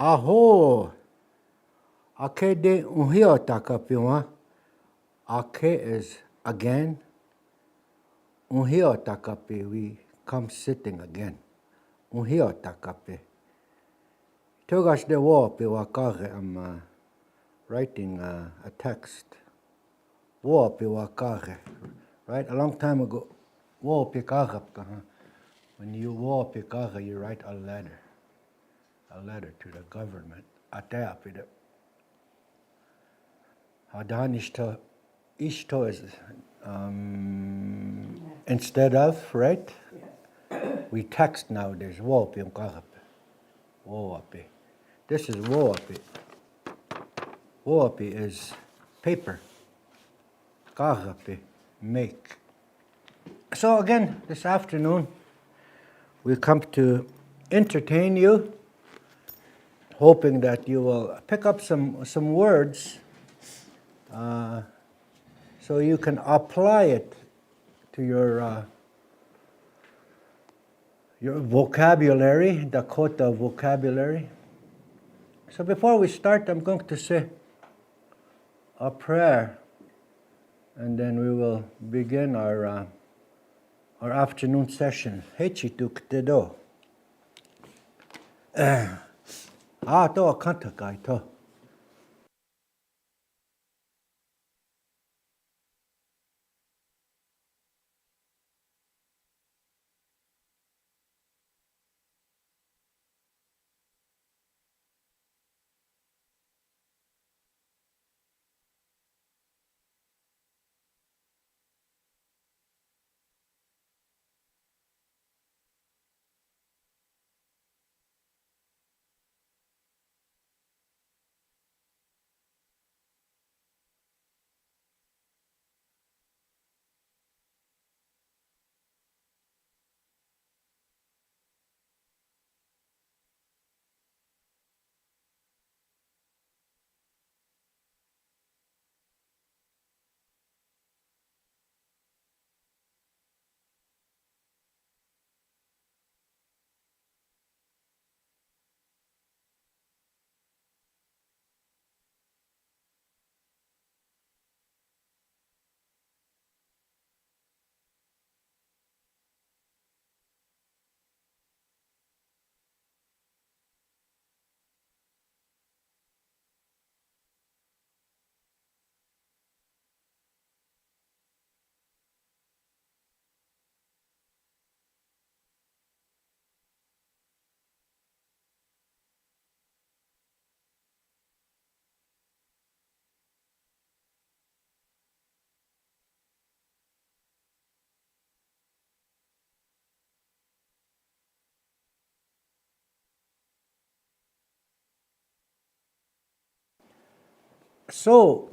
Aho, ake de unhiotaka piwa. Ake is again. Unhiotaka pi, we come sitting again. Unhiotaka pi. Tugas de wo pi wakare, I'm writing a text. Wo pi wakare, right? A long time ago, wo pi karapka. When you wo pi kara, you write a letter to the government. Atea pi de. Hadanishto, ishto is instead of, right? We text nowadays. Wo pi karap. Wo api. This is wo api. Wo api is paper. Karapi, make. So again, this afternoon, we come to entertain you, hoping that you will pick up some words so you can apply it to your vocabulary, Dakota vocabulary. So before we start, I'm going to say a prayer, and then we will begin our afternoon session. Hechituk tedo. To a kantakai to. So,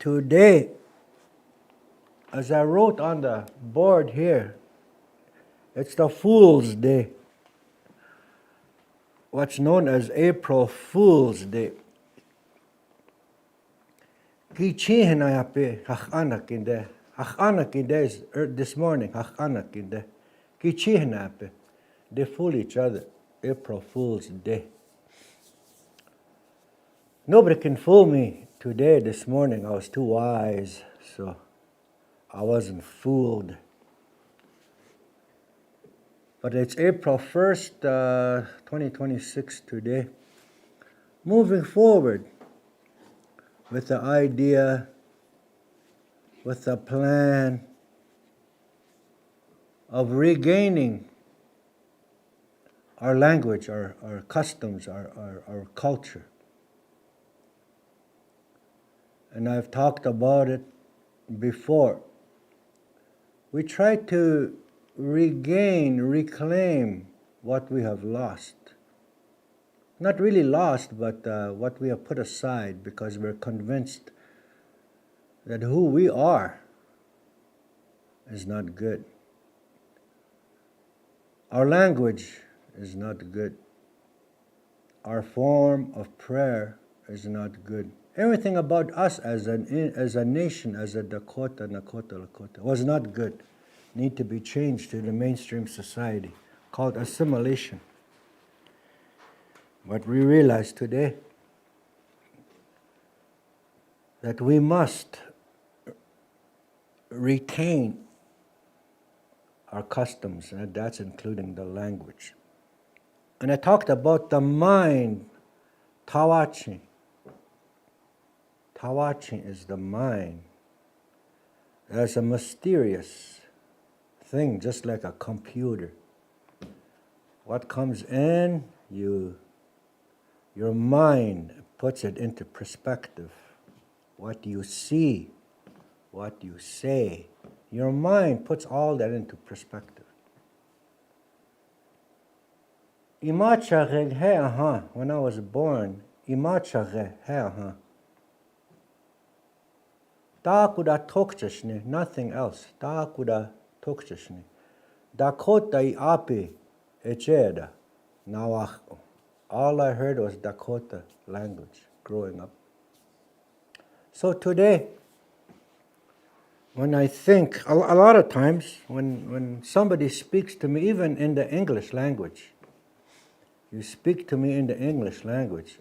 today, as I wrote on the board here, it's the Fool's Day. What's known as April Fool's Day. Ki chihinayape hachanakinde. Hachanakinde is this morning, hachanakinde. Ki chihinayape. They fool each other. April Fool's Day. Nobody can fool me today, this morning. I was too wise, so I wasn't fooled. But it's April 1st, 2026 today. Moving forward with the idea, with the plan of regaining our language, our customs, our culture. And I've talked about it before. We try to reclaim what we have lost. Not really lost, but what we have put aside because we're convinced that who we are is not good. Our language is not good. Our form of prayer is not good. Everything about us as a nation, as a Dakota, Lakota, was not good. Need to be changed to the mainstream society, called assimilation. But we realize today that we must retain our customs, and that's including the language. And I talked about the mind, tawachi. Tawachi is the mind. There's a mysterious thing, just like a computer. What comes in, your mind puts it into perspective. What you see, what you say, your mind puts all that into perspective. When I was born, nothing else. Dakota Iapi echeda. All I heard was Dakota language growing up. So today, when I think, a lot of times, when somebody speaks to me, even in the English language, you speak to me in the English language,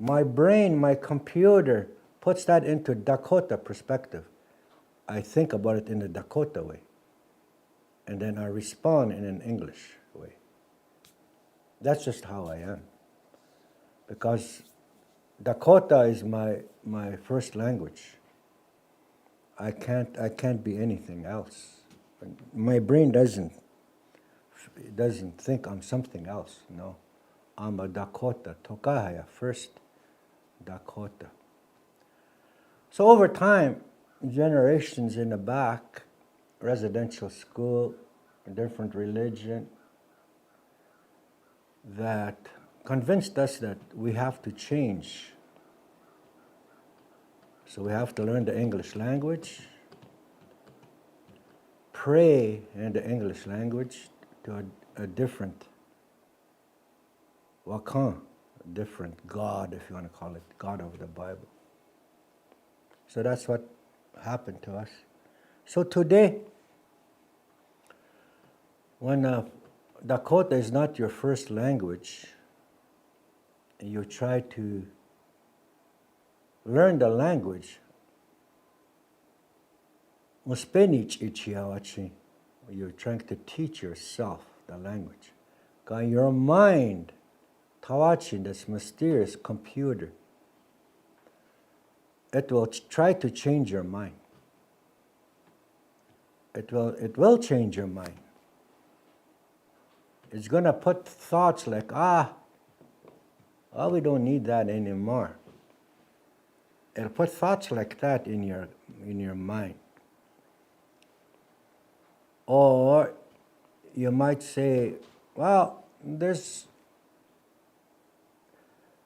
my brain, my computer puts that into Dakota perspective. I think about it in the Dakota way. And then I respond in an English way. That's just how I am. Because Dakota is my first language. I can't be anything else. My brain doesn't think I'm something else. No, I'm a Dakota, Tokahaya, first Dakota. So over time, generations in the back, residential school, different religion, that convinced us that we have to change. So we have to learn the English language, pray in the English language to a different wakan, a different God, if you want to call it, God of the Bible. So that's what happened to us. So today, when Dakota is not your first language, and you try to learn the language, you're trying to teach yourself the language. Your mind, tawachi, this mysterious computer, it will try to change your mind. It will change your mind. It's going to put thoughts like, we don't need that anymore. It'll put thoughts like that in your mind. Or you might say, well, there's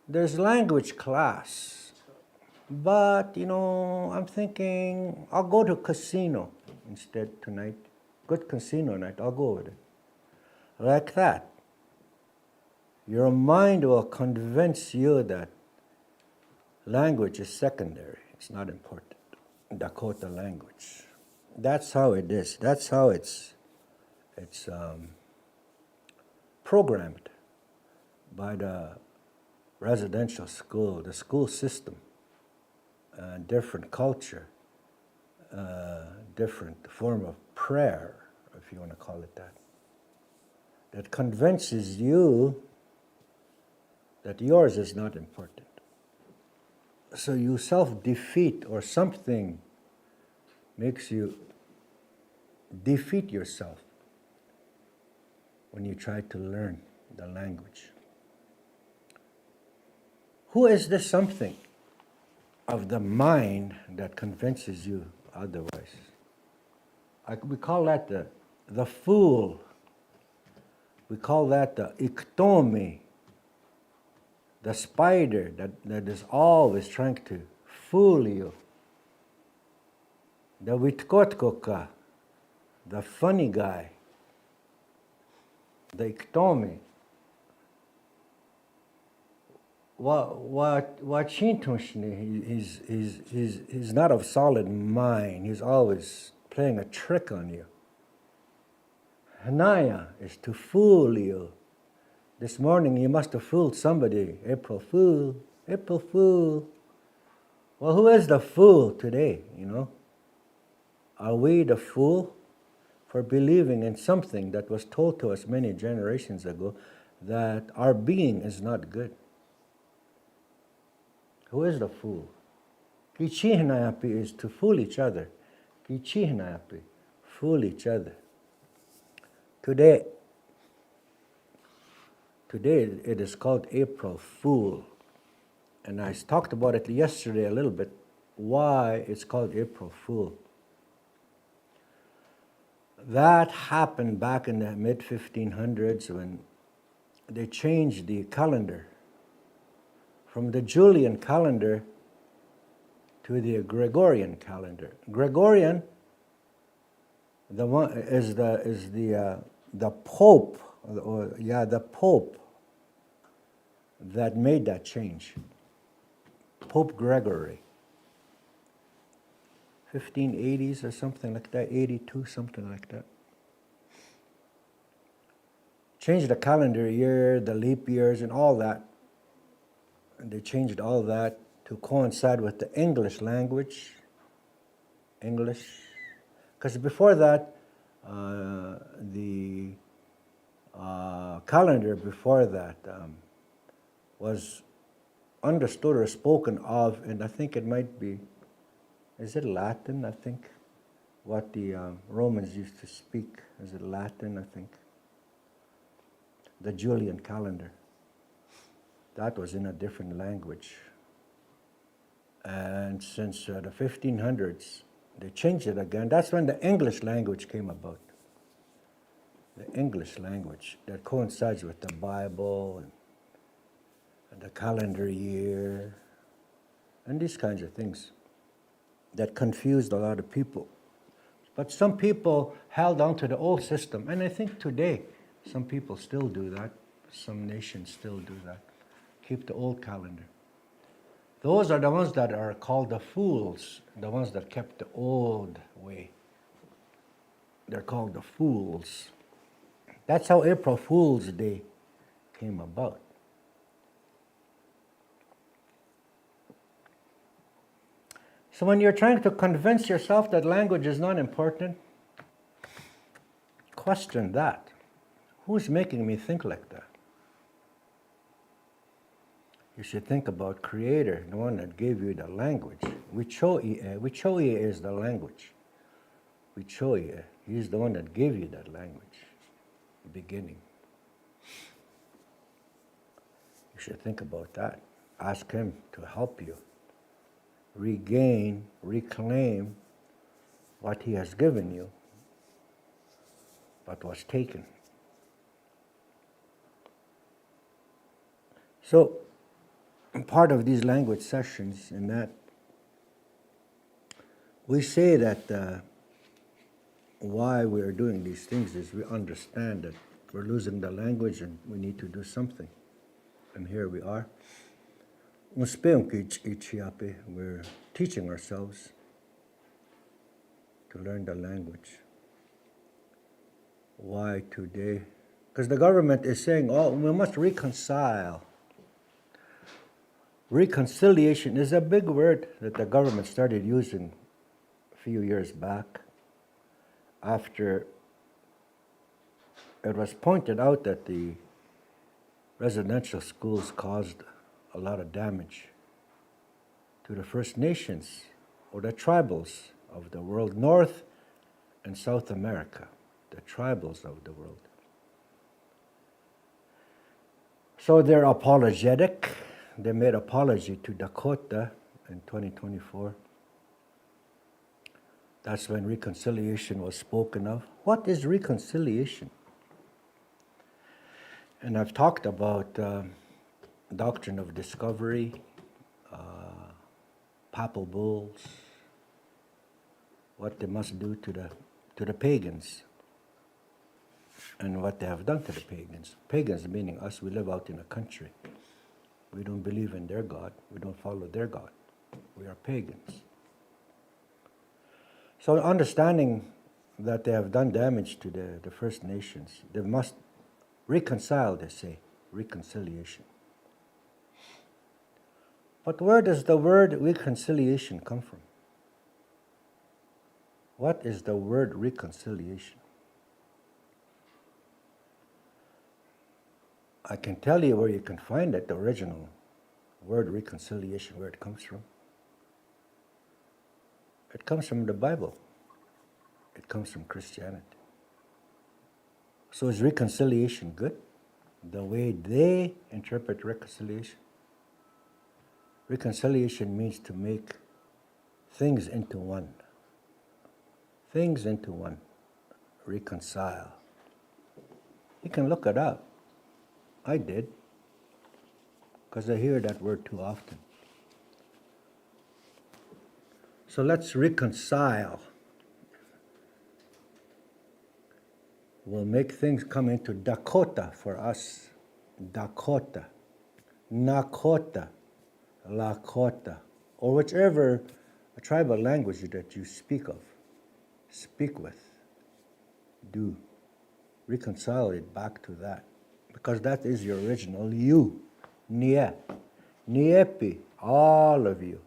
language class, but I'm thinking I'll go to casino instead tonight. Good casino night, I'll go with it. Like that. Your mind will convince you that language is secondary. It's not important. Dakota language. That's how it is. That's how it's programmed by the residential school, the school system, different culture, different form of prayer, if you want to call it that, that convinces you that yours is not important. So you self-defeat, or something makes you defeat yourself when you try to learn the language. Who is this something of the mind that convinces you otherwise? We call that the fool. We call that the iktomi, the spider that is always trying to fool you. The witkotkoka, the funny guy, the iktomi. He's not of solid mind. He's always playing a trick on you. Hanaya is to fool you. This morning you must have fooled somebody. April Fool, April Fool. Well, who is the fool today, you know? Are we the fool for believing in something that was told to us many generations ago, that our being is not good? Who is the fool? Iapi is to fool each other. Iapi, fool each other. Today it is called April Fool. And I talked about it yesterday a little bit, why it's called April Fool. That happened back in the mid-1500s when they changed the calendar from the Julian calendar to the Gregorian calendar. Gregorian, the one is the Pope, the Pope that made that change. Pope Gregory, 1580s or something like that, 82, something like that. Changed the calendar year, the leap years, and all that. And they changed all that to coincide with the English language. English. Because before that, the calendar before that was understood or spoken of, and I think it might be, is it Latin, I think? What the Romans used to speak. Is it Latin, I think? The Julian calendar. That was in a different language. And since the 1500s, they changed it again. That's when the English language came about. The English language that coincides with the Bible and the calendar year and these kinds of things that confused a lot of people. But some people held on to the old system, and I think today some people still do that. Some nations still do that. Keep the old calendar. Those are the ones that are called the fools, the ones that kept the old way. They're called the fools. That's how April Fool's Day came about. So when you're trying to convince yourself that language is not important, question that. Who's making me think like that? You should think about Creator, the one that gave you the language. Wichoye is the language. Wichoye, He's the one that gave you that language, the beginning. You should think about that. Ask Him to help you regain, reclaim what He has given you, but was taken. So, part of these language sessions in that, we say that why we are doing these things is we understand that we're losing the language and we need to do something. And here we are. We're teaching ourselves to learn the language. Why today? Because the government is saying, oh, we must reconcile. Reconciliation is a big word that the government started using a few years back after it was pointed out that the residential schools caused a lot of damage to the First Nations or the tribals of the world, North and South America, the tribals of the world. So they're apologetic. They made apology to Dakota in 2024. That's when reconciliation was spoken of. What is reconciliation? And I've talked about doctrine of discovery, papal bulls, what they must do to the pagans, and what they have done to the pagans. Pagans meaning us, we live out in a country. We don't believe in their God. We don't follow their God. We are pagans. So understanding that they have done damage to the First Nations, they must reconcile, they say. reconciliation. But where does the word reconciliation come from? What is the word reconciliation? I can tell you where you can find it, the original word reconciliation, where it comes from. It comes from the Bible. It comes from Christianity. So is reconciliation good? The way they interpret reconciliation? Reconciliation means to make things into one. Things into one. Reconcile. You can look it up. I did, because I hear that word too often. So let's reconcile. We'll make things come into Dakota for us. Dakota. Nakota. Lakota. Or whichever tribal language that you speak of. Speak with. Do. Reconcile it back to that. Because that is your original you. Nie. Niepi. All of you.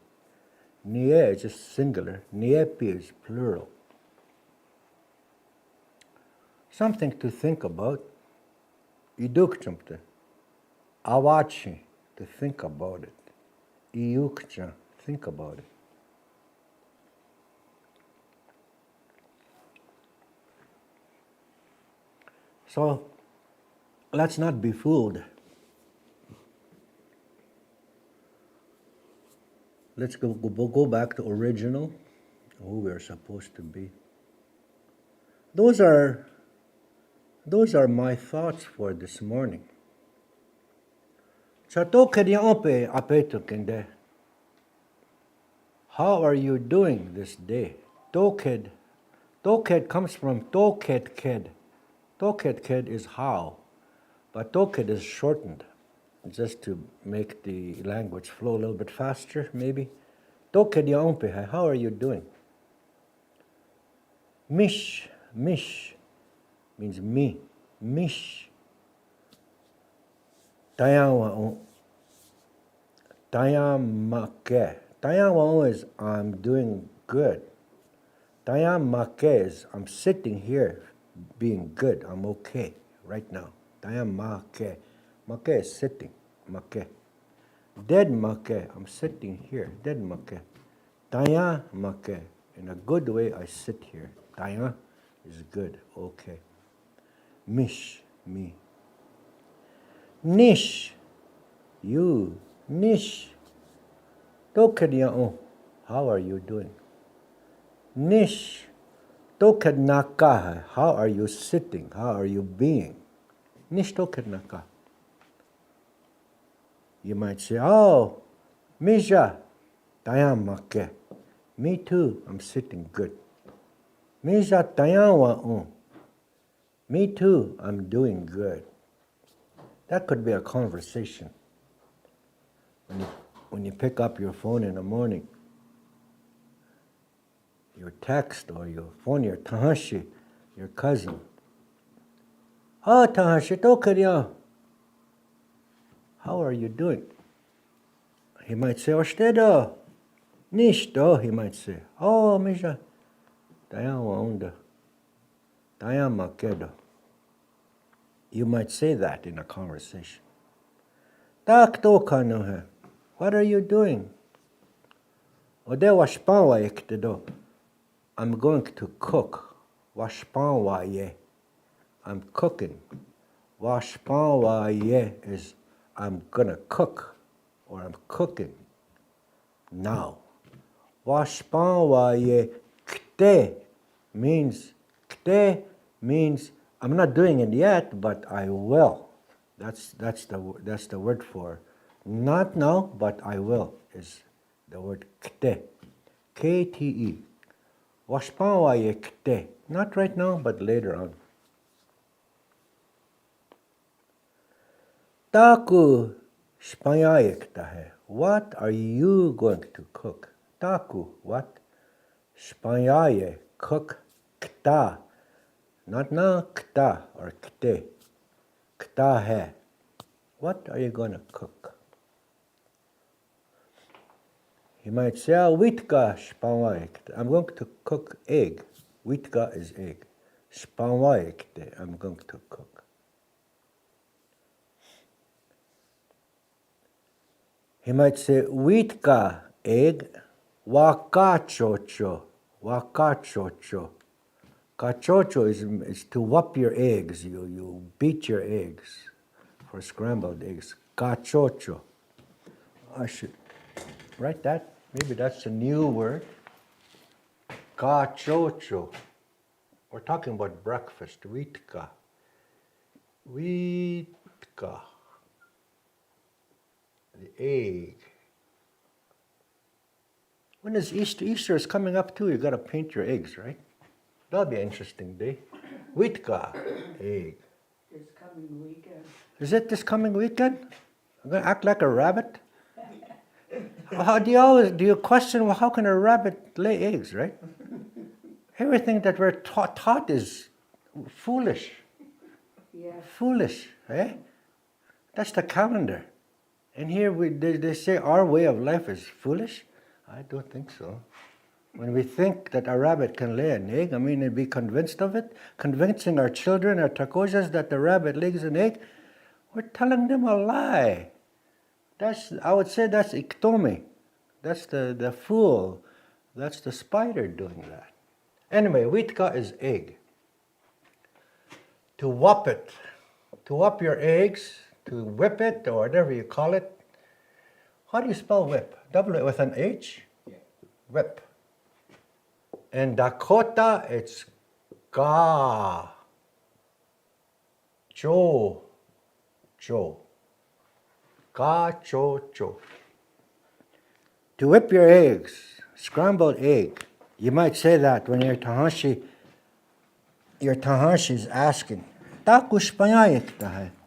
Nie is just singular. Niepi is plural. Something to think about. Idukchamte. Awachi. To think about it. Iukcha. Think about it. So, let's not be fooled. Let's go back to original, who we're supposed to be. Those are my thoughts for this morning. How are you doing this day? Toked comes from toked ked. Toked ked is how, but toked is shortened, just to make the language flow a little bit faster, maybe. Toked yaompe, how are you doing? Mish means me. Mish. Tayamake. Tayamao is I'm doing good. Tayamake is I'm sitting here being good. I'm okay right now. Tayamake. Make is sitting. Make. Dead make. I'm sitting here. Dead make. Tayamake. In a good way, I sit here. Taya is good. Okay. Mish, me. Nish, you. Nish. Toked yao. How are you doing? Nish. Toked naka. How are you sitting? How are you being? Nish toked naka. You might say, oh, Misha. Tayamake. Me too. I'm sitting good. Misha tayawa. Me too, I'm doing good. That could be a conversation. When you pick up your phone in the morning, your text or your phone, your Tahashi, your cousin. Oh, Tahashi, tokarya. How are you doing? He might say, Ostedo. Nishto, he might say. Oh, Misha. Tayawa onda. You might say that in a conversation. What are you doing? I'm going to cook. I'm cooking. Is I'm gonna cook, or I'm cooking now. Means I'm not doing it yet, but I will. That's the word for not now, but I will is the word kte. K-T-E. Washpanwaye kte. Not right now, but later on. Taku shpanyaye ktahe. What are you going to cook? Taku, what? Shpanyaye, cook, kta. Not now, kta or kte. Kta hai. What are you going to cook? You might say, Witka spanwaikte. I'm going to cook egg. Witka is egg. Spanwaikte, I'm going to cook. He might say, Witka egg, wakachocho. Wakachocho. Cachocho is to whop your eggs. You beat your eggs for scrambled eggs. Cachocho. I should write that. Maybe that's a new word. Cachocho. We're talking about breakfast. Witka. Witka. The egg. When is Easter? Easter is coming up too. You got to paint your eggs, right? That'll be an interesting day. Witka, egg. This coming weekend. Is it this coming weekend? I'm going to act like a rabbit? How do you question, well, how can a rabbit lay eggs, right? Everything that we're taught is foolish. Yeah. Foolish, eh? That's the calendar. And here they say our way of life is foolish? I don't think so. When we think that a rabbit can lay an egg, and be convinced of it, convincing our children, our takojas, that the rabbit lays an egg, we're telling them a lie. I would say that's iktomi. That's the fool. That's the spider doing that. Anyway, witka is egg. To whop it. To whop your eggs, to whip it, or whatever you call it. How do you spell whip? W with an H? Yeah. Whip. In Dakota, it's ga. Cho. Ga, cho. To whip your eggs, scrambled egg. You might say that when your tahashi is asking,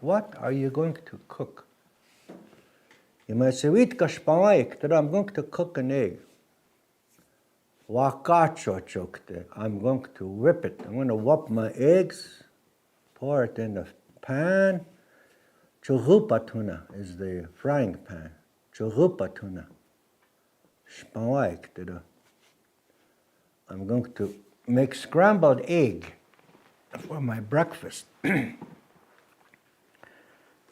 what are you going to cook? You might say, I'm going to cook an egg. Wakachochokte, I'm going to whip it. I'm going to whop my eggs, pour it in the pan. Churupatuna is the frying pan. Churupatuna. Spanwaikte. I'm going to make scrambled egg for my breakfast,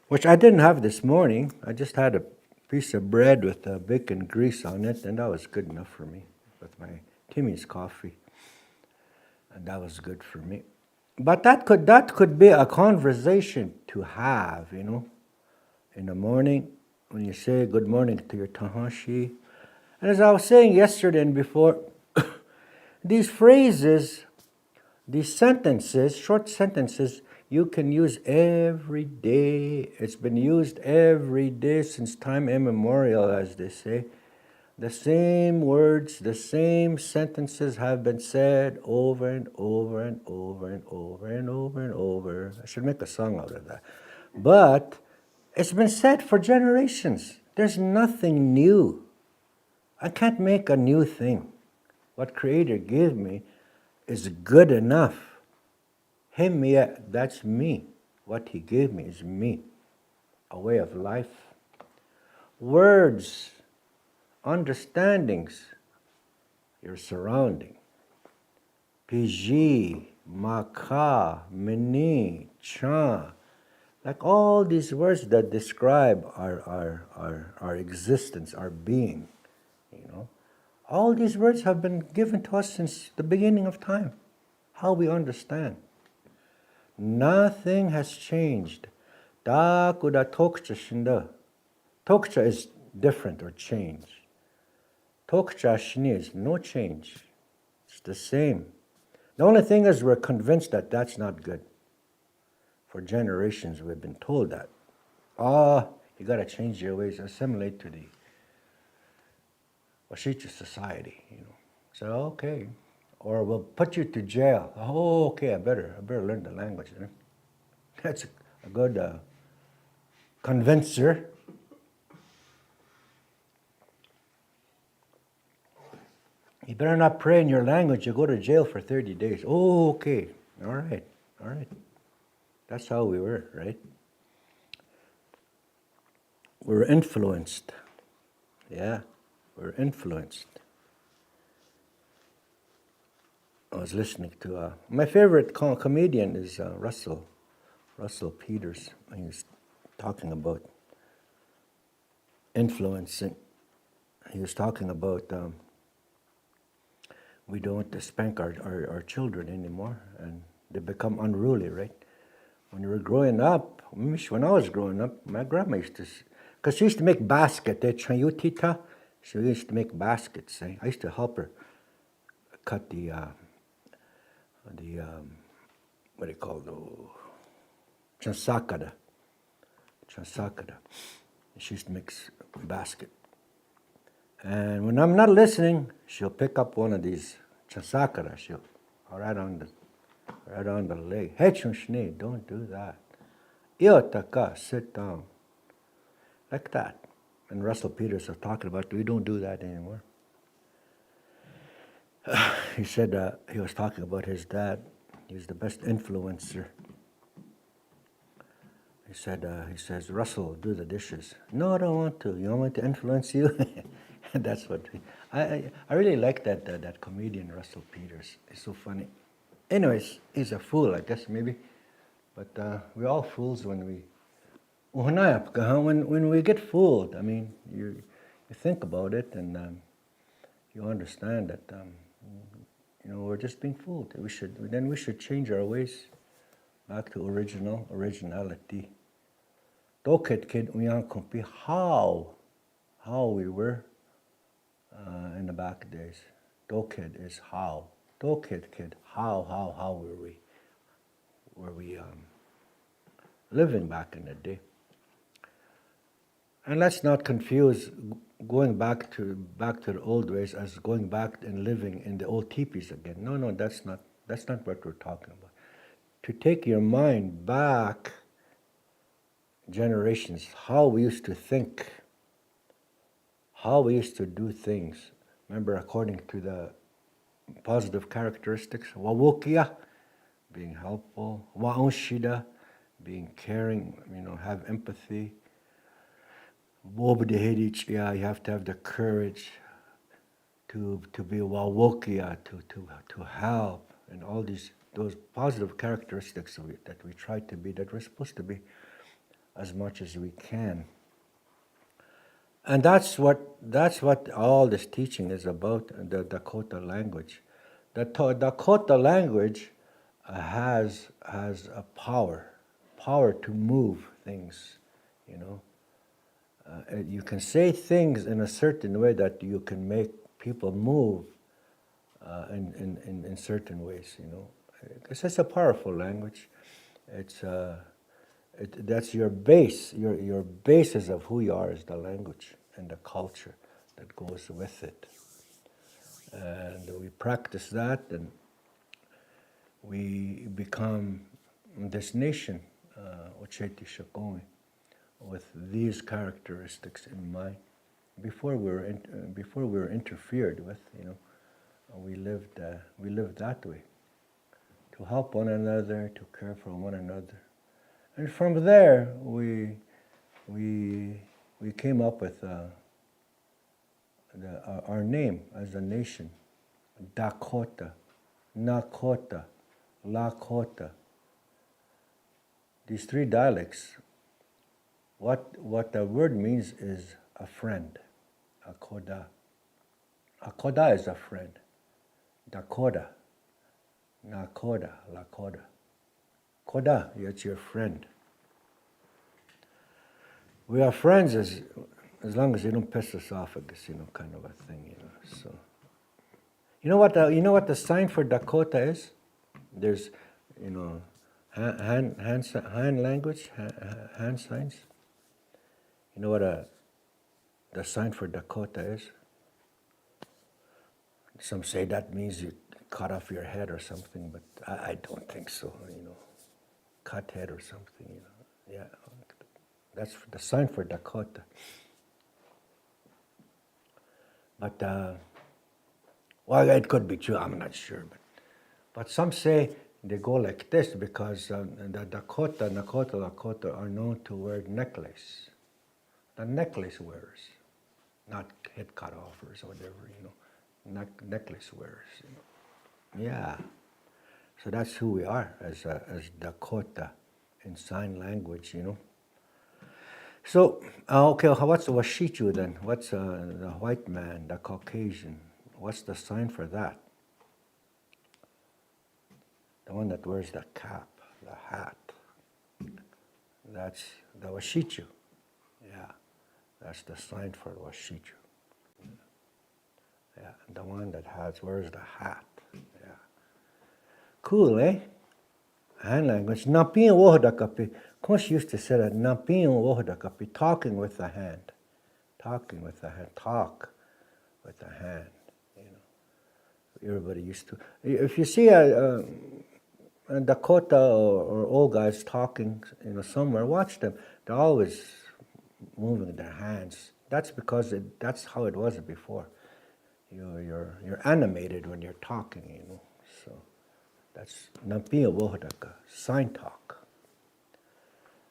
which I didn't have this morning. I just had a piece of bread with bacon grease on it, and that was good enough for me with my Timmy's coffee, and that was good for me. But that could be a conversation to have, in the morning when you say good morning to your tahashi. And as I was saying yesterday and before, these phrases, these sentences, short sentences, you can use every day. It's been used every day since time immemorial, as they say. The same words, the same sentences have been said over and over and over and over and over and over. I should make a song out of that. But it's been said for generations. There's nothing new. I can't make a new thing. What Creator gave me is good enough. Him, yeah, that's me. What He gave me is me. A way of life. Words, understandings, your surrounding. Piji, maka, mini, cha. Like all these words that describe our existence, our being, All these words have been given to us since the beginning of time. How we understand. Nothing has changed. Da kuda tokcha shinda. Tokcha is different or change. Tokcha shini is no change. It's the same. The only thing is we're convinced that that's not good. For generations we've been told that. You got to change your ways, assimilate to the Washita society, So, okay. Or we'll put you to jail. Oh, okay, I better learn the language. That's a good convincer. You better not pray in your language, you go to jail for 30 days. Oh, okay. All right. That's how we were, right? we're influenced. Yeah, we're influenced. I was listening to my favorite comedian is Russell Peters. He was talking about influencing. He was talking about we don't spank our children anymore, and they become unruly, right? When you were growing up, when I was growing up, my grandma used to, because she used to make baskets, she used to make baskets. I used to help her cut the what do you call the chansakada. She used to make a basket. And when I'm not listening, she'll pick up one of these chansakada. She'll right on the leg. Hey, Chunshni, don't do that. Iotaka, sit down. Like that. And Russell Peters was talking about, we don't do that anymore. He said he was talking about his dad. He's the best influencer. He says, Russell, do the dishes. No, I don't want to. You want me to influence you? That's what I really like that comedian Russell Peters. He's so funny. Anyways, he's a fool, I guess, maybe. But we're all fools when we get fooled. I mean, you think about it and you understand that we're just being fooled. We should change our ways back to originality. Doked uyankumpi how we were in the back days. Doked is how. Doked how were we living back in the day. And let's not confuse going back to the old ways as going back and living in the old teepees again. No, that's not what we're talking about. To take your mind back generations, how we used to think, how we used to do things. Remember, according to the positive characteristics, wawokia, being helpful, waunshida, being caring, have empathy. Yeah, you have to have the courage to be wawokia, to help, and all those positive characteristics that we try to be, that we're supposed to be as much as we can. And that's what all this teaching is about, the Dakota language. The Dakota language has a power to move things, you can say things in a certain way that you can make people move in certain ways, It's just a powerful language. That's your base. Your basis of who you are is the language and the culture that goes with it. And we practice that, and we become this nation, Ocheti Shakoni, with these characteristics in mind. Before we were interfered with, we lived that way, to help one another, to care for one another. And from there, we came up with our name as a nation: Dakota, Nakota, Lakota. These three dialects. What the word means is a friend, Akoda. Akoda is a friend. Dakota, Nakoda, Lakota. Koda, it's your friend. We are friends as long as you don't piss us off, I guess, kind of a thing, So, you know what the sign for Dakota is? There's, hand language, hand signs. You know what the sign for Dakota is? Some say that means you cut off your head or something, but I don't think so, Cut head or something, Yeah, that's the sign for Dakota. But, well, it could be true, I'm not sure. But some say they go like this because the Dakota, Nakota, Lakota are known to wear necklace. the necklace wearers, not head cut offers or whatever, necklace wearers. Yeah. So that's who we are as Dakota in sign language, So, okay, what's Washichu then? What's the white man, the Caucasian? What's the sign for that? The one that wears the cap, the hat. That's the Washichu. Yeah, that's the sign for Washichu. Yeah, the one that wears the hat. Yeah. Cool, eh? Hand language. Napin wohdakapi. Kunsh used to say that. Napin wohdakapi. Talking with the hand. Talking with the hand. Talk with the hand. Everybody used to. If you see a Dakota or old guys talking, somewhere, watch them. They're always moving their hands. That's because that's how it was before. You're animated when you're talking, So that's Nampiya Wohdaka, sign talk.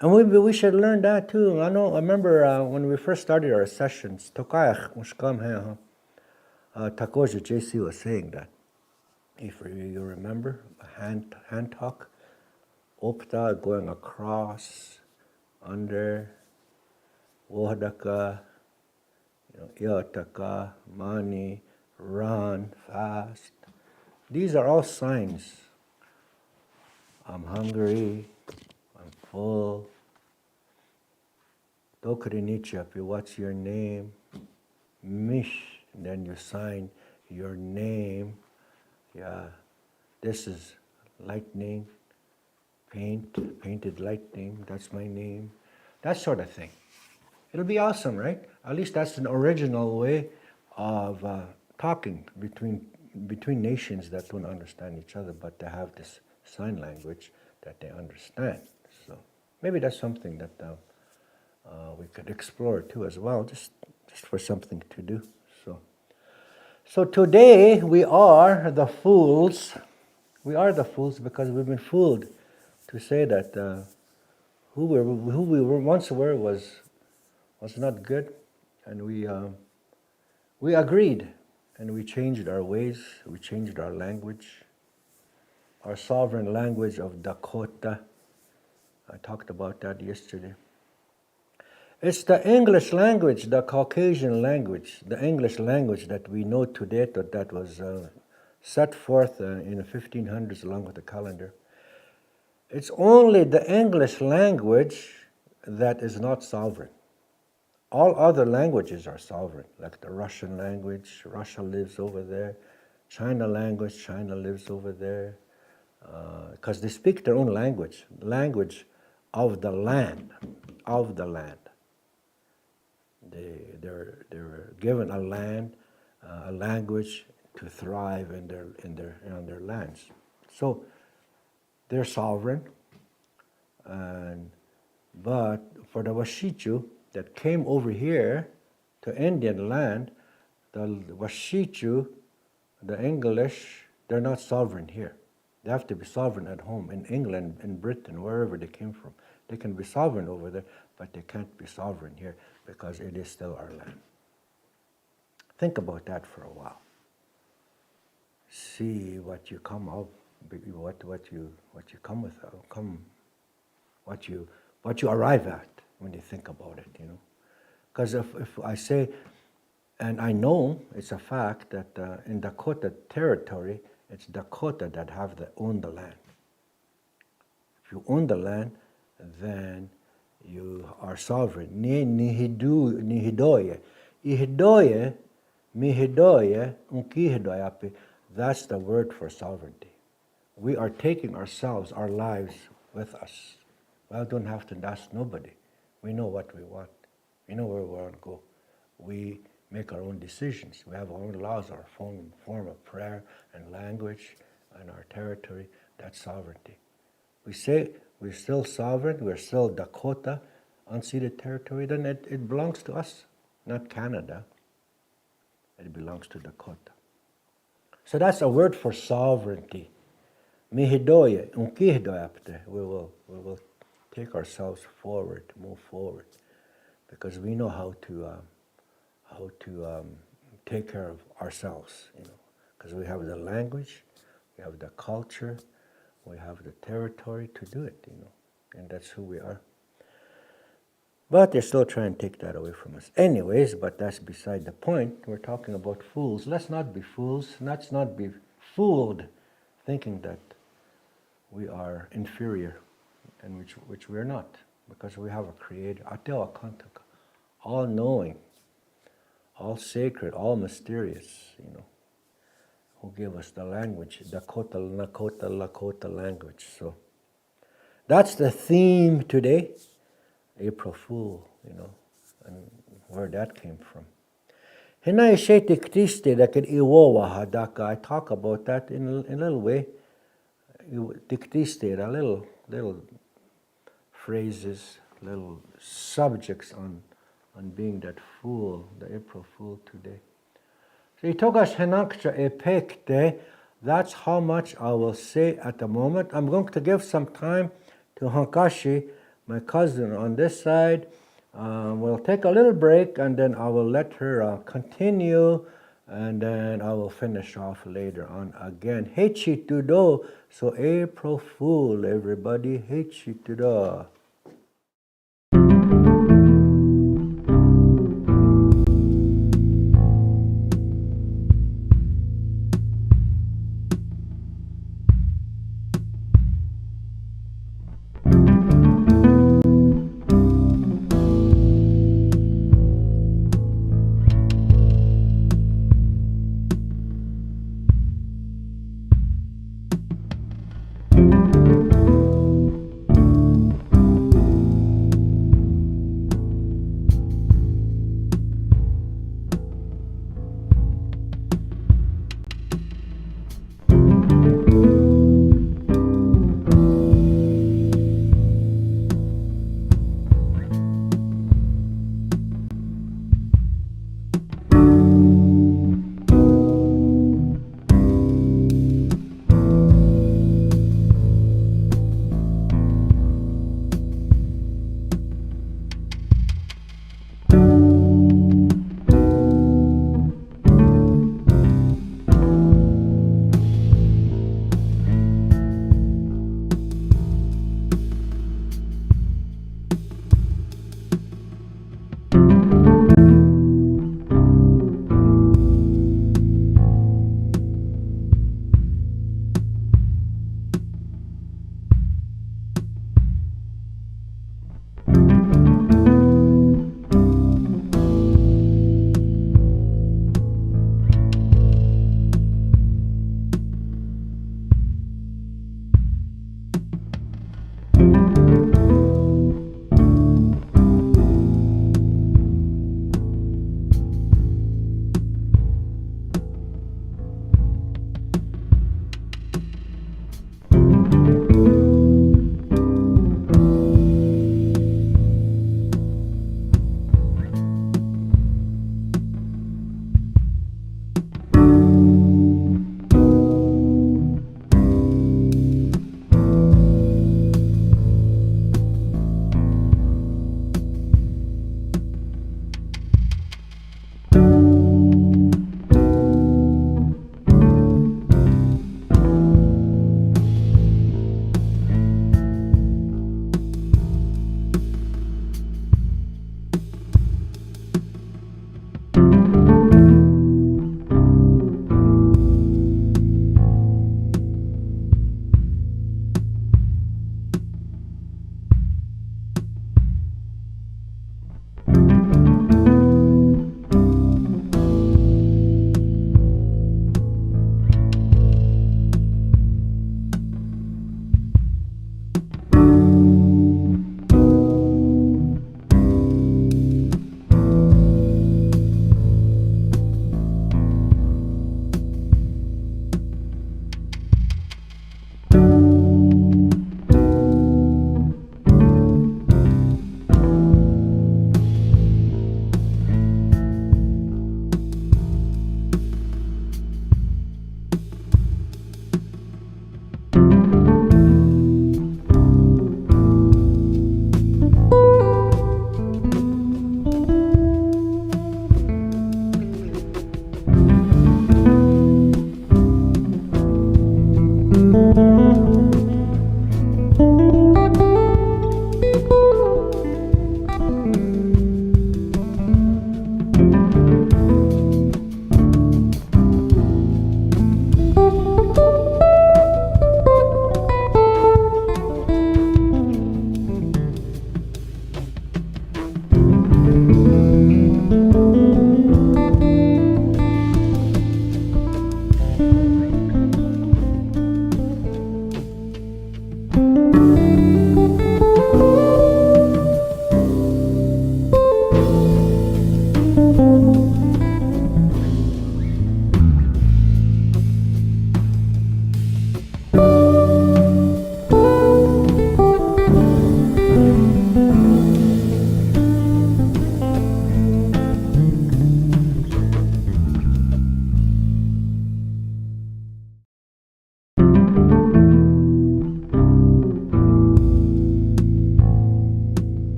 And we should learn that too. I remember when we first started our sessions, Tokayach Mushkam Takoja JC was saying that. If you remember, hand talk, Opta going across, under, Wohdaka, Iotaka, Mani, run, fast. These are all signs. I'm hungry, I'm full. Dokrinichapi, what's your name? Mish, then you sign your name. Yeah, this is lightning, painted lightning, that's my name. That sort of thing. It'll be awesome, right? At least that's an original way of talking between nations that don't understand each other, but they have this sign language that they understand. So maybe that's something that we could explore too as well, just for something to do. So today we are the fools. We are the fools because we've been fooled to say that who we once were was not good, and we agreed, and we changed our ways. We changed our language, our sovereign language of Dakota. I talked about that yesterday. It's the English language, the Caucasian language, the English language that we know today that was set forth in the 1500s along with the calendar. It's only the English language that is not sovereign. All other languages are sovereign, like the Russian language, Russia lives over there. China language, China lives over there. Because they speak their own language of the land, They're given a land, a language to thrive in their lands. So they're sovereign, but for the Washichu that came over here to Indian land, the Washichu, the English, they're not sovereign here. They have to be sovereign at home in England, in Britain, wherever they came from. They can be sovereign over there, but they can't be sovereign here because it is still our land. Think about that for a while. See what you come up, what you come with, what you arrive at when you think about it, Because if I say, and I know it's a fact that in Dakota territory, it's Dakota that own the land. If you own the land, then you are sovereign. Nihidoye. Ihidoye, mihidoye, unkihidoyapi. That's the word for sovereignty. We are taking ourselves, our lives with us. Well, don't have to ask nobody. We know what we want. We know where we want to go. We make our own decisions. We have our own laws, our own form of prayer and language and our territory. That's sovereignty. We say we're still sovereign, we're still Dakota, unceded territory, then it belongs to us, not Canada. It belongs to Dakota. So that's a word for sovereignty. Mihidoye, unkihidoyapte. We will take ourselves forward, move forward. because we know how to take care of ourselves, because we have the language, we have the culture, we have the territory to do it, and that's who we are. But they're still trying to take that away from us. Anyways, but that's beside the point. We're talking about fools. Let's not be fools. Let's not be fooled thinking that we are inferior, and which we're not, because we have a creator, Ateo Akantaka, all-knowing, all sacred, all mysterious, who gave us the language, Dakota, Lakota language. So that's the theme today. April Fool, and where that came from. I talk about that in a little way. Little phrases, little subjects on being that fool, the April Fool today. So that's how much I will say at the moment. I'm going to give some time to Hankashi, my cousin on this side. We'll take a little break, and then I will let her continue, and then I will finish off later on again. Hechitudo, so April Fool, everybody. Hechitudo.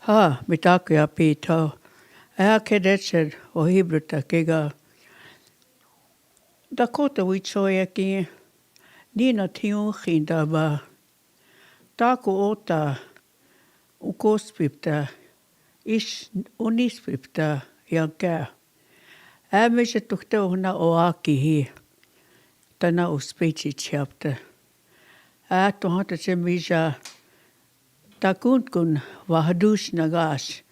Ha, mitako Iapi to. Ea kedetsen o hibruta kega. Dakota witsoya ki. Nina tiunchinda ba. Tako ota ukospipta. Is unispipta yanka. Äämiset tuhteuhna oaki hi. Tänä uspitsi tjapta. Tuhatta se misa. Takunkun vahdus nagas.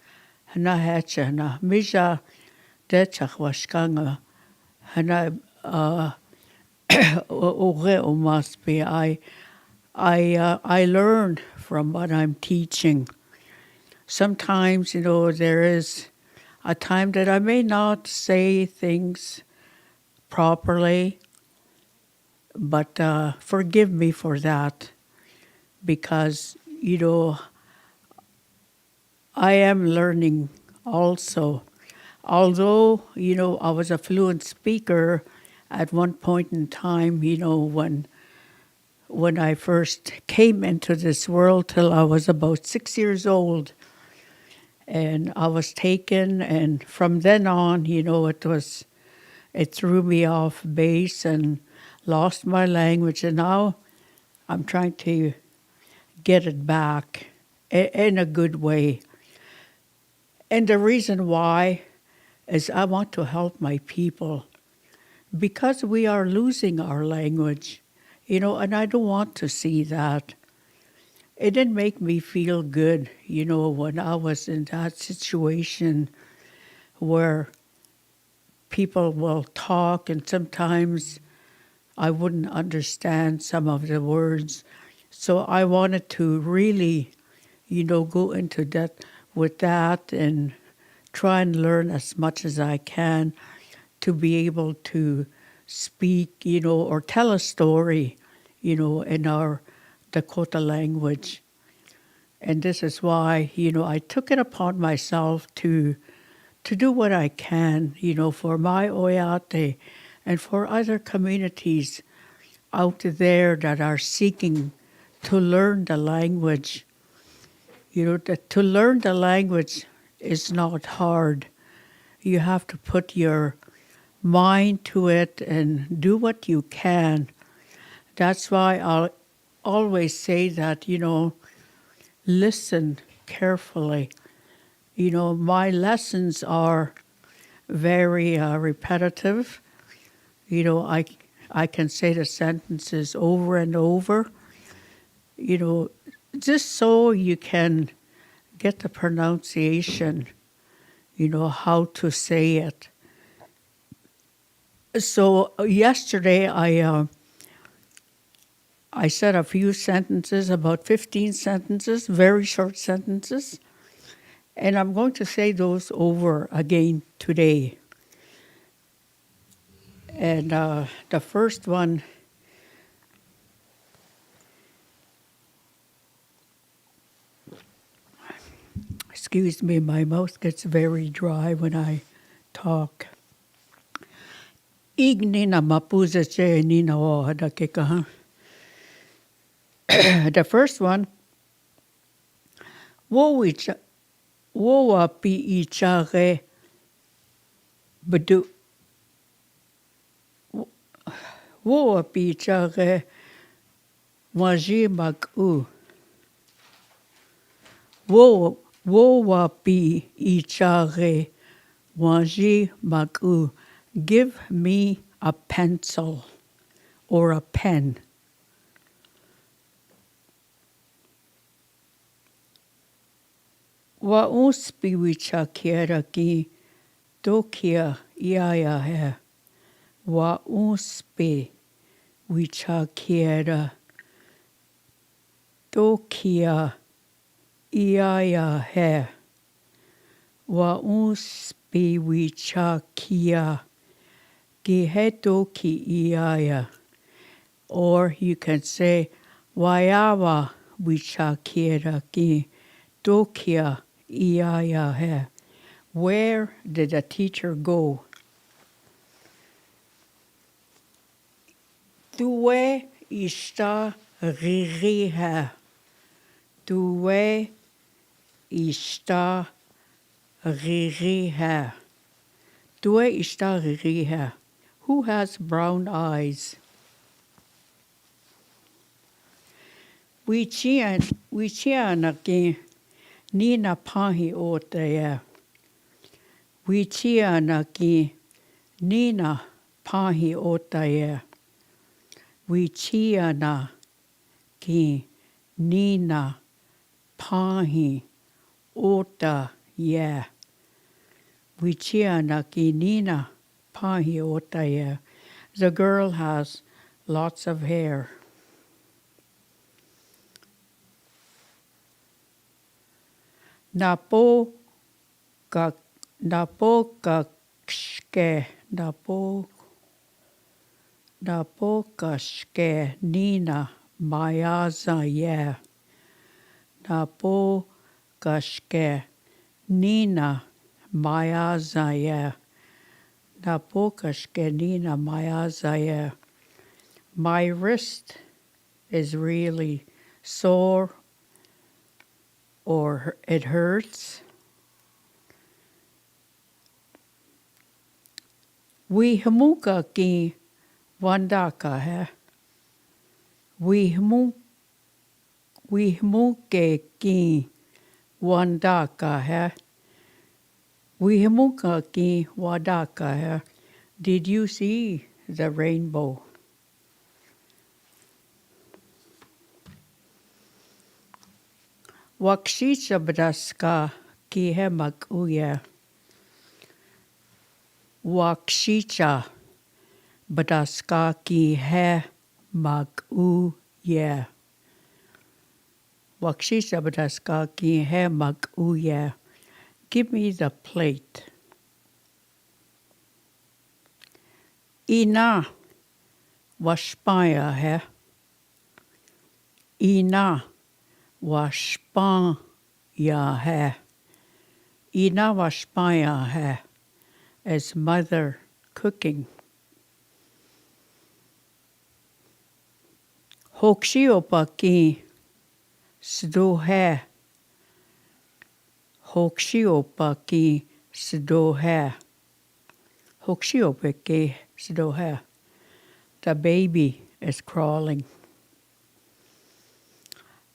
Hana hätsä hana. Misa tetsak vaskanga. Hana ure omaspi. I learn from what I'm teaching. Sometimes, there is a time that I may not say things properly, but forgive me for that because, I am learning also. Although, I was a fluent speaker at one point in time, when I first came into this world till I was about 6 years old. And I was taken, and from then on, it threw me off base and lost my language. And now I'm trying to get it back in a good way. And the reason why is I want to help my people because we are losing our language, and I don't want to see that. It didn't make me feel good, when I was in that situation where people will talk and sometimes I wouldn't understand some of the words. So I wanted to really, go into that with that and try and learn as much as I can to be able to speak, or tell a story, in our Dakota language. And this is why, I took it upon myself to do what I can, for my Oyate and for other communities out there that are seeking to learn the language. To learn the language is not hard. You have to put your mind to it and do what you can. That's why I'll always say that, listen carefully. My lessons are very repetitive. I can say the sentences over and over, just so you can get the pronunciation, how to say it. So yesterday I said a few sentences, about 15 sentences, very short sentences, and I'm going to say those over again today. And the first one, excuse me, my mouth gets very dry when I talk. Ignina mapuza che nina o hadakeka. The first one, woa pi ichare bedu. Woa pi ichare waji maku. Woa pi ichare waji maku. Give me a pencil or a pen. Wa uspi wicha kiera ki dokia iaia he. Wa uspi wicha kiera dokia iaia he. Wa uspi wicha kia ki he doki iaia. Or you can say waiawa wicha kiera ki dokia iaia he. Where did the teacher go? Due ishta ririha. Due ishta ririha. Due ishta ririha. Who has brown eyes? We chiana ki nina pahi o te. We chiana ki nina pahi o te. We chiana ki nina pahi ota ye. We chiana ki nina pahi ota ye. The girl has lots of hair. Napo ka shke napo ka shke nina mayaza ye. Napo ka shke nina mayaza ye. Napo ka shke nina mayaza ye. My wrist is really sore or it hurts. We hamuka ki wandaka hai. We hamuke ki wandaka hai. We hamuka ki wadaka hai. Did you see the rainbow? Wakshicha badaska ki he makuya. Wakshicha badaska ki he makuya. Wakshicha badaska ki he makuya. Give me the plate. Ina washpaya hai. Ina washpaya hai. Ina washpaya hai. As mother cooking. Hokshiopa ki sdo hai. Hokshiopa ki sdo hai. Hokshiopa ki sdo hai. The baby is crawling.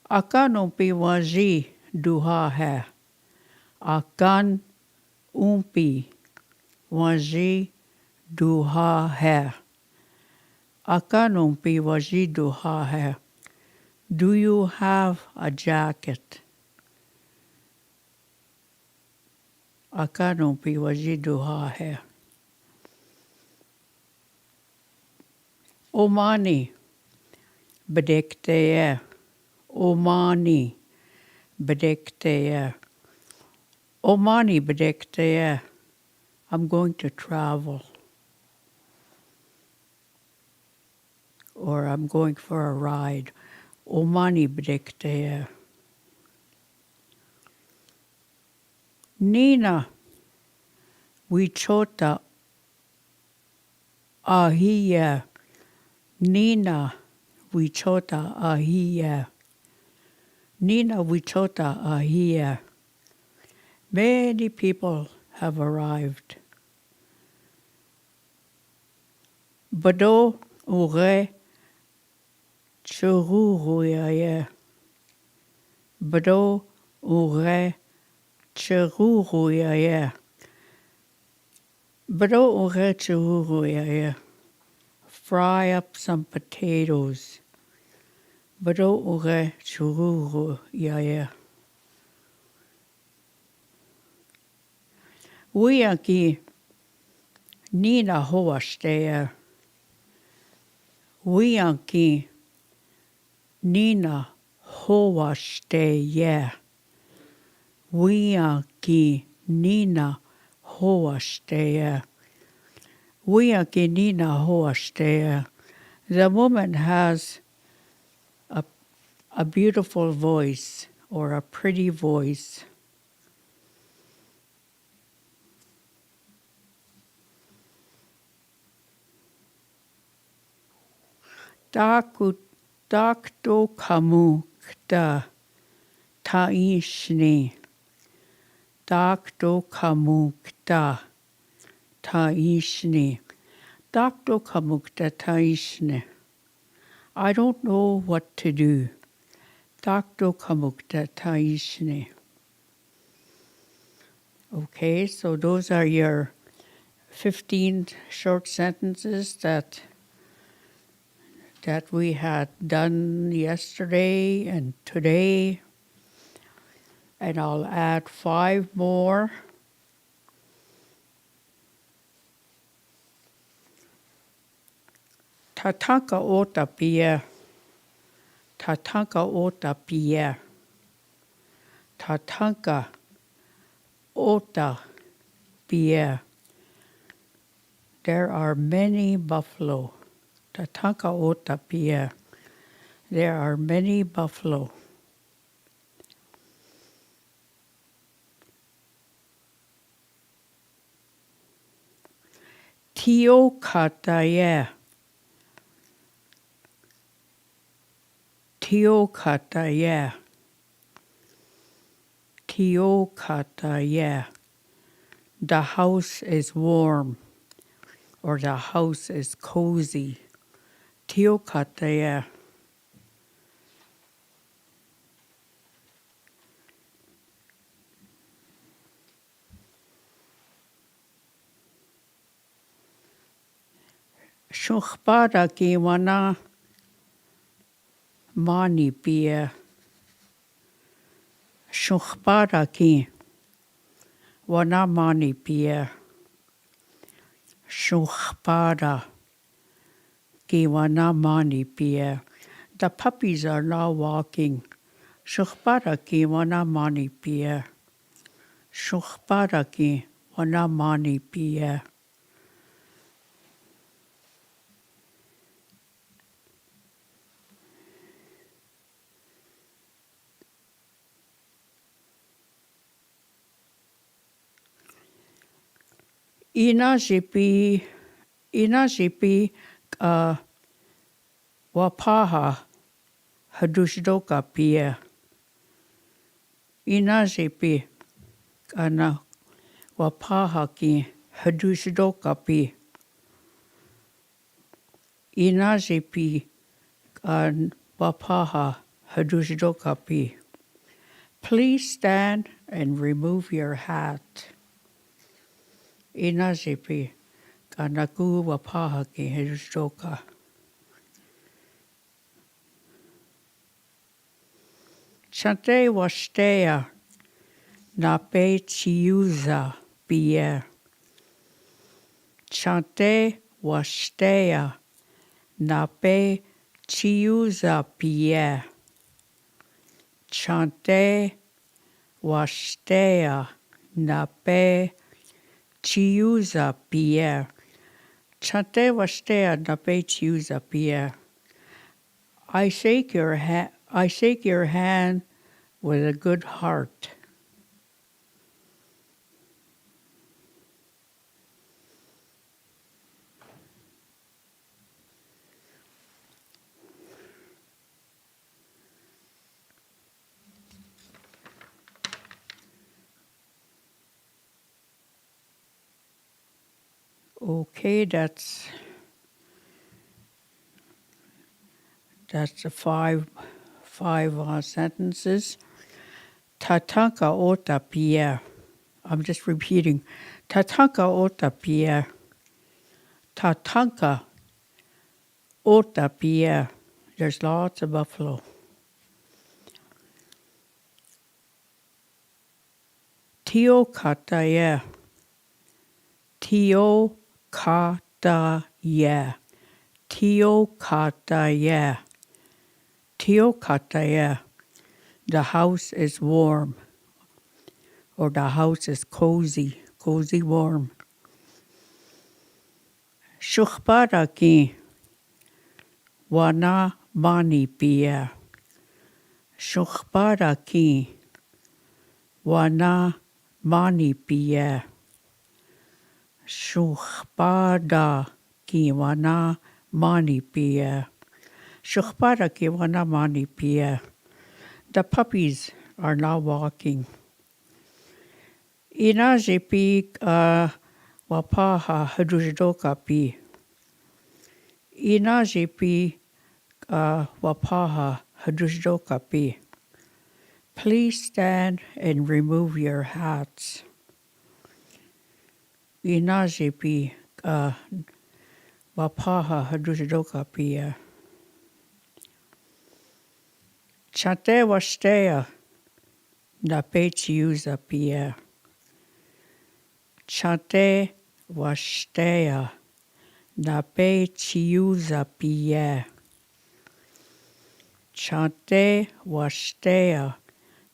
Akan umpi waji duha hai. Akan umpi waji duha hai. Akan umpi waji duha hai. Do you have a jacket? Akan umpi waji duha hai. Omani bedekte. Omani bedekte. Omani bedekte. I'm going to travel. Or I'm going for a ride. Omani bedekte. Nina wichota ahiya. Nina wichota ahiya. Nina wichota ahiya. Many people have arrived. Bado ure chururuya. Bado ure chururuya. Bado ure chururuya. Fry up some potatoes. Bado ure chururuya. Uyaki Nina hoastea. Uyaki Nina hoastea. Uyaki Nina hoastea. Uyaki Nina hoastea. The woman has a beautiful voice or a pretty voice. Dakto kamu kta taishni. Dakto kamukta taishne. Dakto kamukta taishne. I don't know what to do. Dakto kamukta taishne. Okay, so those are your 15 short sentences that we had done yesterday and today. And I'll add 5 more. Tatanka ota pia. Tatanka ota pia. Tatanka ota pia. There are many buffalo. Tatanka ota pia. There are many buffalo. Tio kataya. Tio kataya. Tio kataya. The house is warm, or the house is cozy. Tio kataya. Shukhpada ki wana mani pia. Shukhpada ki wana mani pia. Shukhpada ki wana mani pia. The puppies are now walking. Shukhpada ki wana mani pia. Shukhpada ki wana mani pia. Inajipi wapaha hadushdoka pia. Inajipi kana wapaha ki hadushdoka pi. Inajipi kan wapaha hadushdoka pi. Please stand and remove your hat. Inajipi kanaku wapaha ki hadushdoka. Chante wastea na pe chiuza pia. Chante wastea na pe chiuza pia. Chante wastea na pe chiuza pia. Chante wastea na pe chiuza pia. I shake your hand with a good heart. Okay, that's the five sentences. Tatanka ota pia. I'm just repeating. Tatanka ota pia. Tatanka ota pia. There's lots of buffalo. Tio kataya. Tio kataya. Tio kataya. Tio kataya. The house is warm, or the house is cozy, warm. Shukhpada ki wana mani pia. Shukhpada ki wana mani pia. Shukhpada ki wana mani pia. Shukhpada ki wana mani pia. The puppies are now walking. Inajipi wapaha hadujdoka pi. Inajipi wapaha hadujdoka pi. Please stand and remove your hats. Inajipi wapaha hadujdoka pi. Chate wastea na pechiuza pia. Chate wastea na pechiuza pia. Chate wastea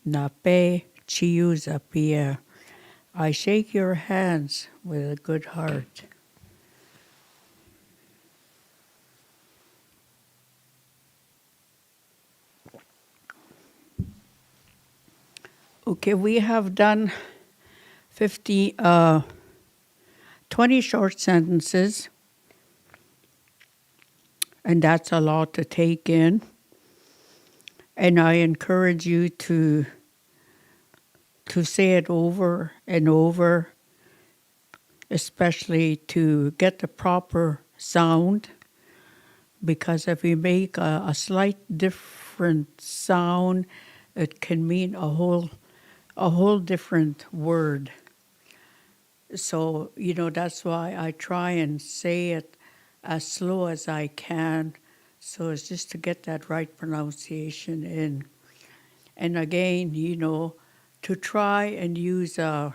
na pechiuza pia. I shake your hands with a good heart. Okay, we have done 20 short sentences, and that's a lot to take in. And I encourage you to say it over and over, especially to get the proper sound, because if you make a slight different sound, it can mean a whole different word. So, that's why I try and say it as slow as I can, so it's just to get that right pronunciation in. And again, to try and use a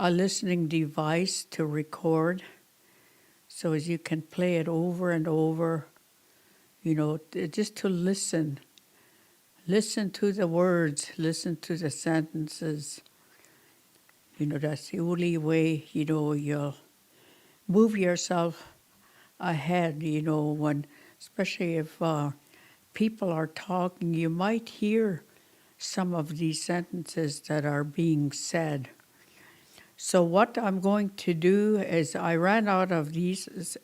listening device to record, so as you can play it over and over, just to listen. Listen to the words, listen to the sentences. That's the only way, you'll move yourself ahead, when, especially if people are talking, you might hear some of these sentences that are being said. So what I'm going to do is I ran out of these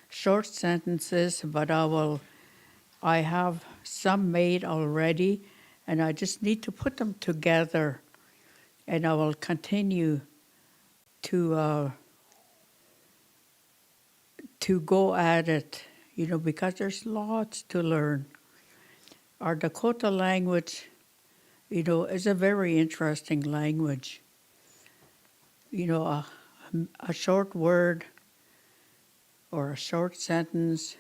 short sentences, but I have some made already, and I just need to put them together, and I will continue to go at it, because there's lots to learn. Our Dakota language, is a very interesting language. A short word or a short sentence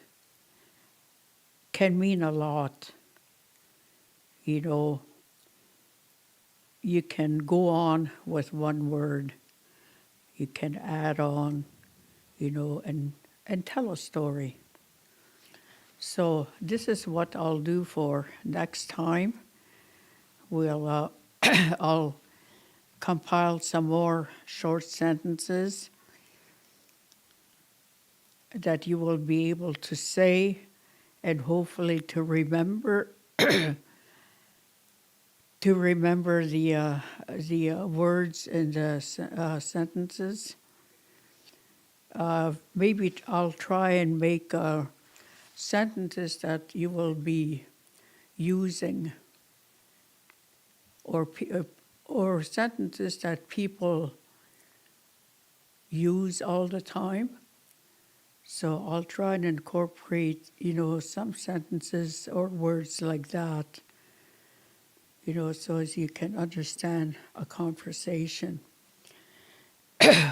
can mean a lot. You can go on with one word. You can add on, and tell a story. So this is what I'll do for next time. I'll compile some more short sentences that you will be able to say and hopefully to remember the words in the sentences. Maybe I'll try and make sentences that you will be using, or sentences that people use all the time. So I'll try and incorporate, some sentences or words like that, so as you can understand a conversation.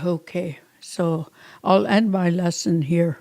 Okay, so I'll end my lesson here.